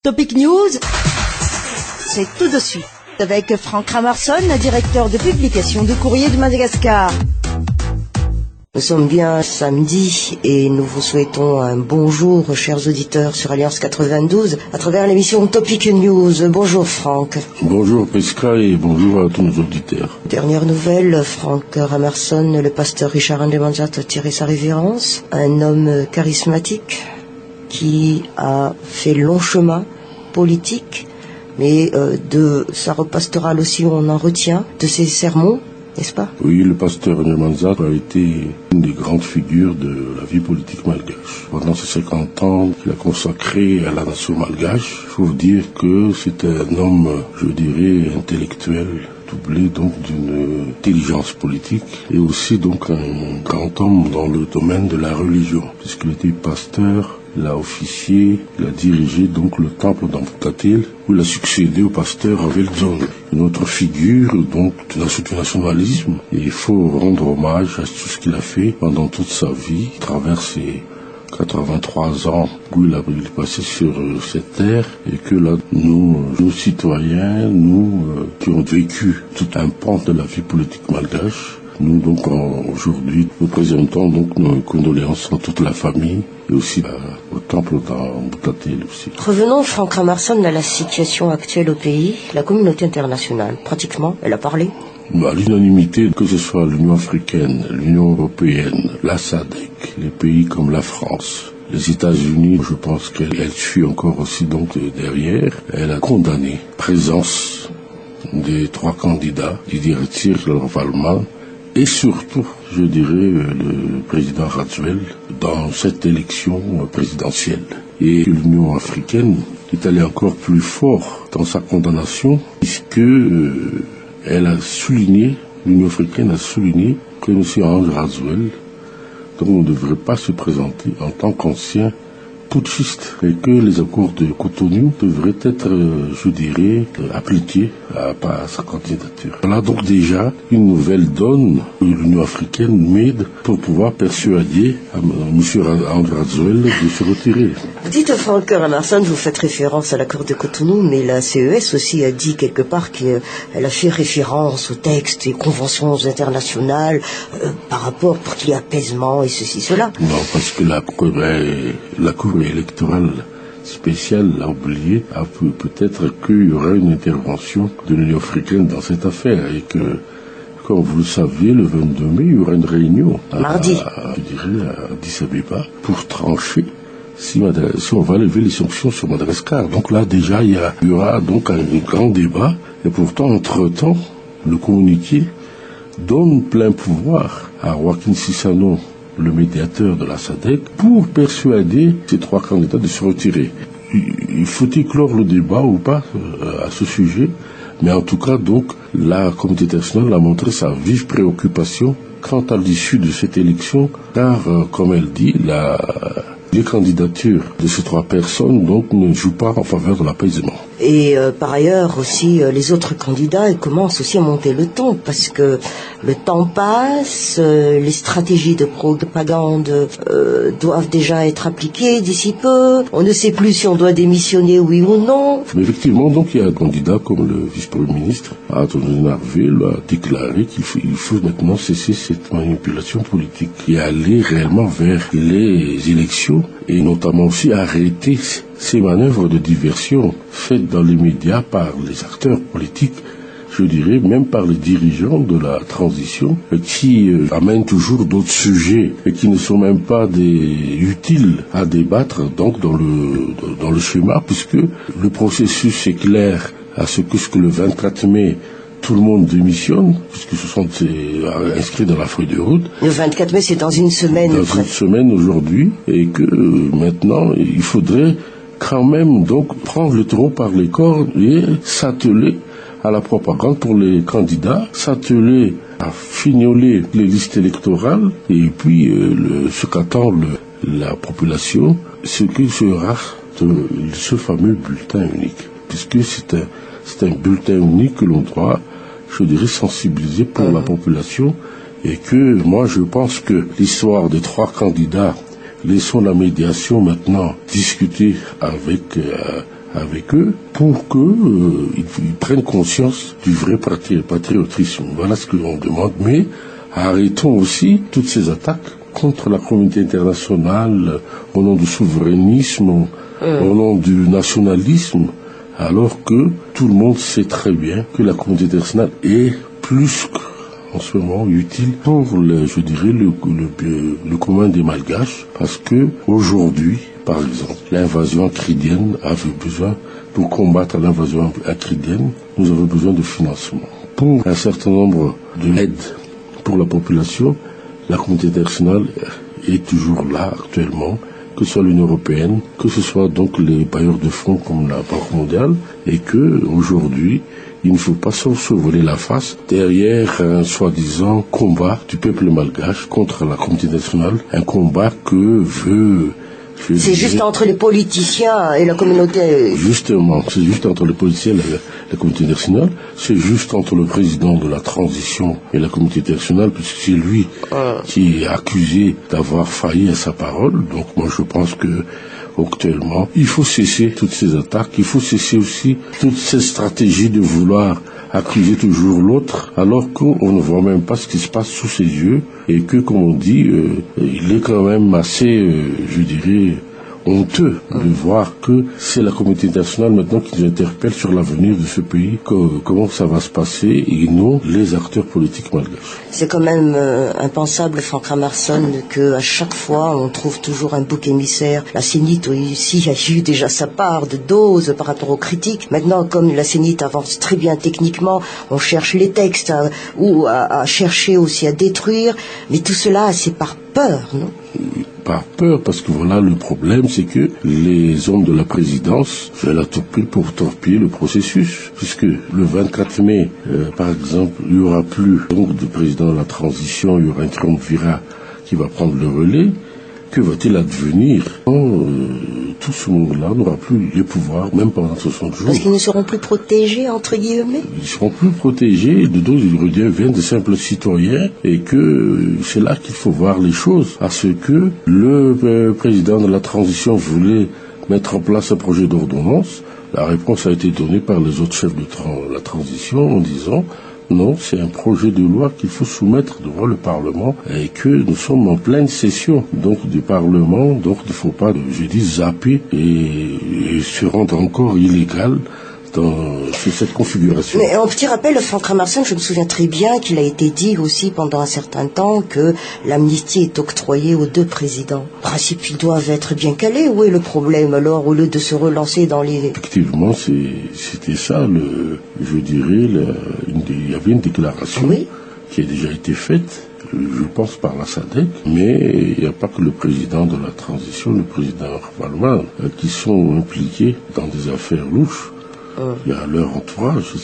Topic News, c'est tout de suite avec Franck Ramarson, directeur de publication du Courrier de Madagascar. Nous sommes bien samedi et nous vous souhaitons un bonjour, chers auditeurs sur Alliance 92, à travers l'émission Topic News. Bonjour Franck. Bonjour Prisca et bonjour à tous nos auditeurs. Dernière nouvelle, Franck Ramarson, le pasteur Richard Andemanzat a tiré sa révérence. Un homme charismatique qui a fait long chemin politique, mais de sa robe pastorale aussi on en retient, de ses sermons, n'est-ce pas? Oui, le pasteur Andemanzat a été une des grandes figures de la vie politique malgache. Pendant ces 50 ans qu'il a consacré à la nation malgache, il faut dire que c'est un homme, je dirais, intellectuel, doublé donc d'une intelligence politique et aussi donc un grand homme dans le domaine de la religion, puisqu'il était pasteur. Il a officié, il a dirigé donc le temple d'Ambutatil, où il a succédé au pasteur Aveldzon. Une autre figure donc du nationalisme. Et il faut rendre hommage à tout ce qu'il a fait pendant toute sa vie, à travers ses 83 ans où il est passé sur cette terre, et que là, nous citoyens, nous qui avons vécu tout un pan de la vie politique malgache, nous donc aujourd'hui nous présentons donc nos condoléances à toute la famille et aussi au temple d'Ambutatil aussi. Revenons, Franck Ramarson, à la situation actuelle au pays. La communauté internationale, pratiquement, elle a parlé. À l'unanimité, que ce soit l'Union africaine, l'Union européenne, la SADC, les pays comme la France, les États-Unis, je pense qu'elle suit encore aussi donc derrière. Elle a condamné la présence des 3 candidats, Didier Valman, et surtout, je dirais, le président Rajuel dans cette élection présidentielle. Et l'Union africaine est allée encore plus fort dans sa condamnation, puisque elle a souligné, l'Union africaine a souligné que M. André Rajuel ne devrait pas se présenter en tant qu'ancien putschiste, et que les accords de Cotonou devraient être, je dirais, appliqués à sa candidature. Voilà donc déjà une nouvelle donne que l'Union africaine m'aide pour pouvoir persuader M. André Rajuel de se retirer. Vous dites, Franck Ramarson, vous faites référence à l'accord de Cotonou, mais la CES aussi a dit quelque part qu'elle a fait référence aux textes et conventions internationales par rapport pour qu'il y ait apaisement et ceci, cela. Non, parce que la Cour électorale spéciale l'a oublié, peut-être qu'il y aura une intervention de l'Union africaine dans cette affaire et que, comme vous le saviez, le 22 mai, il y aura une réunion mardi, à Addis Abeba pour trancher si on va lever les sanctions sur Madagascar. Donc là déjà il y aura donc un grand débat, et pourtant entre-temps le communiqué donne plein pouvoir à Joaquin Sisano, le médiateur de la SADC, pour persuader ces 3 candidats de se retirer. Il faut éclore le débat ou pas à ce sujet, mais en tout cas donc la communauté internationale a montré sa vive préoccupation quant à l'issue de cette élection, car comme elle dit, les candidatures de ces 3 personnes donc ne jouent pas en faveur de l'apaisement. Et par ailleurs aussi, les autres candidats, ils commencent aussi à monter le ton, parce que le temps passe, les stratégies de propagande doivent déjà être appliquées d'ici peu, on ne sait plus si on doit démissionner oui ou non. Mais effectivement, donc il y a un candidat comme le vice-premier ministre, Antonin Arvel, a déclaré qu'il faut maintenant cesser cette manipulation politique et aller réellement vers les élections, et notamment aussi arrêter ces manœuvres de diversion faites dans les médias par les acteurs politiques, je dirais même par les dirigeants de la transition, qui amènent toujours d'autres sujets et qui ne sont même pas utiles à débattre donc dans le schéma, puisque le processus est clair à ce que le 24 mai tout le monde démissionne, puisque ce sont inscrits dans la feuille de route. Le 24 mai, c'est dans une semaine. Dans une semaine aujourd'hui, et que maintenant, il faudrait quand même donc prendre le taureau par les cornes et s'atteler à la propagande pour les candidats, s'atteler à fignoler les listes électorales, et puis ce qu'attend la population, ce qui sera ce fameux bulletin unique, puisque c'est un bulletin unique que l'on doit, je dirais, sensibiliser pour la population, et que moi je pense que l'histoire des 3 candidats, laissons la médiation maintenant discuter avec avec eux pour qu'ils prennent conscience du vrai patriotisme. Voilà ce que l'on demande. Mais arrêtons aussi toutes ces attaques contre la communauté internationale au nom du souverainisme, au nom du nationalisme, alors que tout le monde sait très bien que la communauté internationale est plus en ce moment utile pour le commun des Malgaches, parce que aujourd'hui, par exemple, l'invasion acridienne avait besoin, pour combattre l'invasion acridienne, nous avons besoin de financement. Pour un certain nombre d'aides pour la population, la communauté internationale est toujours là actuellement, que ce soit l'Union européenne, que ce soit donc les bailleurs de fonds comme la Banque mondiale, et que aujourd'hui, il ne faut pas se voler la face derrière un soi-disant combat du peuple malgache contre la communauté internationale, un combat que veut... C'est juste entre les politiciens et la communauté. Justement, c'est juste entre les politiciens et la communauté internationale. C'est juste entre le président de la transition et la communauté internationale, puisque c'est lui qui est accusé d'avoir failli à sa parole. Donc moi je pense que actuellement, il faut cesser toutes ces attaques. Il faut cesser aussi toute cette stratégie de vouloir accuser toujours l'autre, alors qu'on ne voit même pas ce qui se passe sous ses yeux, et que, comme on dit, il est quand même assez, je dirais, honteux de voir que c'est la communauté internationale maintenant qui nous interpelle sur l'avenir de ce pays, comment ça va se passer, et non les acteurs politiques malgaches. C'est quand même impensable, Franck Ramarsson, que à chaque fois on trouve toujours un bouc émissaire. La CENIT ici a eu déjà sa part de dose par rapport aux critiques. Maintenant, comme la CENIT avance très bien techniquement, on cherche les textes à chercher aussi à détruire, mais tout cela c'est par peur, non? Par peur, parce que voilà, le problème, c'est que les hommes de la présidence veulent à tout prix pour torpiller le processus, puisque le 24 mai, par exemple, il n'y aura plus donc de président de la transition, il y aura un triumvirat qui va prendre le relais. Que va-t-il advenir quand tout ce monde-là n'aura plus les pouvoirs, même pendant 60 jours? Parce qu'ils ne seront plus protégés, entre guillemets. Ils seront plus protégés, de d'autres ils redeviennent de simples citoyens, et que c'est là qu'il faut voir les choses. À ce que le président de la transition voulait mettre en place un projet d'ordonnance, la réponse a été donnée par les autres chefs de la transition en disant non, c'est un projet de loi qu'il faut soumettre devant le Parlement et que nous sommes en pleine session donc du Parlement, donc il ne faut pas, je dis, zapper et se rendre encore illégal sur cette configuration. Mais un petit rappel, Franck Ramarsson, je me souviens très bien qu'il a été dit aussi pendant un certain temps que l'amnistie est octroyée aux deux présidents. En principe, ils doivent être bien calés. Où est le problème alors, au lieu de se relancer dans les... Effectivement, c'était ça, je dirais, il y avait une déclaration qui a déjà été faite, je pense par la SADC, mais il n'y a pas que le président de la transition, le président Valman, qui sont impliqués dans des affaires louches. Il y a leur entourage,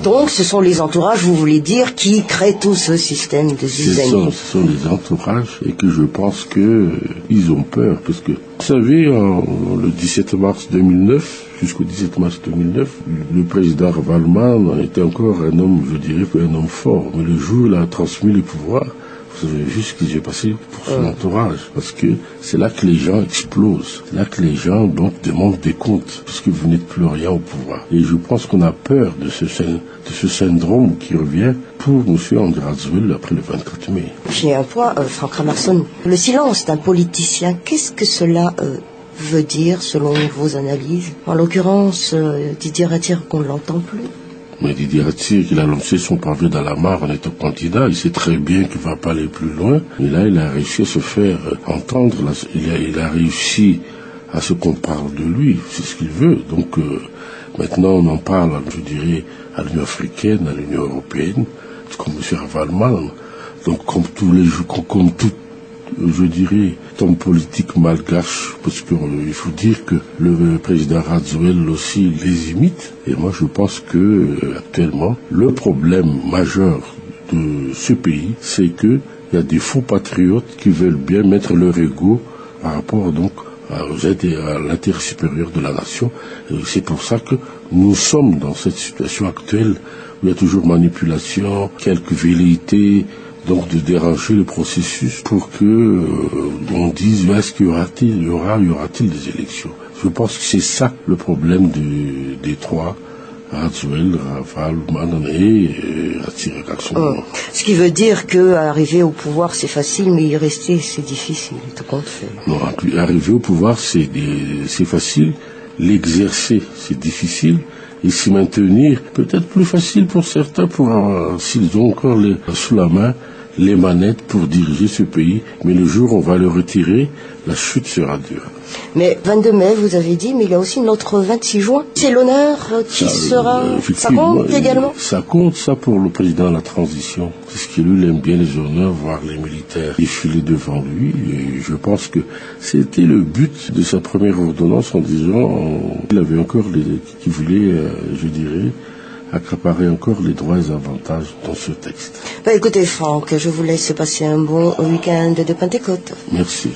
Donc ce sont les entourages, vous voulez dire, qui créent tout ce système de zizanie. Ce sont les entourages, et que je pense que ils ont peur, parce que, vous savez, le 17 mars 2009, jusqu'au 17 mars 2009, le président Valman était encore un homme, je dirais, un homme fort, mais le jour où il a transmis les pouvoirs, vous savez juste ce qui s'est passé pour son entourage, parce que c'est là que les gens explosent, c'est là que les gens donc demandent des comptes, puisque vous n'êtes plus rien au pouvoir. Et je pense qu'on a peur de ce syndrome qui revient pour M. André Rajoelina après le 24 mai. J'ai un point, Franck Ramarsson. Le silence d'un politicien, qu'est-ce que cela veut dire selon vos analyses? En l'occurrence, Didier Rattire, qu'on ne l'entend plus. Mais Didier Rattire, il a lancé son pavé dans la mare en étant candidat. Il sait très bien qu'il ne va pas aller plus loin. Mais là, il a réussi à se faire entendre. Il a réussi à ce qu'on parle de lui. C'est ce qu'il veut. Donc, maintenant, on en parle, je dirais, à l'Union africaine, à l'Union européenne, comme M. Valman. Donc, comme tout, je dirais, homme politique malgache, parce qu'il faut dire que le président Rajoelina aussi les imite. Et moi, je pense que actuellement, le problème majeur de ce pays, c'est que il y a des faux patriotes qui veulent bien mettre leur ego par rapport donc à l'intérêt supérieur de la nation. Et c'est pour ça que nous sommes dans cette situation actuelle où il y a toujours manipulation, quelques velléités, donc de déranger le processus pour que on dise est-ce qu'il y aura-t-il des élections. Je pense que c'est ça le problème des trois, Razuel, Raval, Manané et Ratsirakaksou. Ce qui veut dire que arriver au pouvoir c'est facile, mais y rester c'est difficile, tout compte fait. Non, arriver au pouvoir c'est facile, l'exercer c'est difficile, et s'y maintenir peut-être plus facile pour certains, s'ils ont encore sous la main les manettes pour diriger ce pays, mais le jour où on va le retirer, la chute sera dure. Mais 22 mai, vous avez dit, mais il y a aussi notre 26 juin. C'est l'honneur qui sera... Ça compte également? Ça compte, ça, pour le président de la transition. Parce que lui, il aime bien les honneurs, voir les militaires défiler devant lui. Et je pense que c'était le but de sa première ordonnance en disant qu'il avait encore qui voulait, je dirais, accaparer encore les droits et avantages dans ce texte. Écoutez, Franck, je vous laisse passer un bon week-end de Pentecôte. Merci.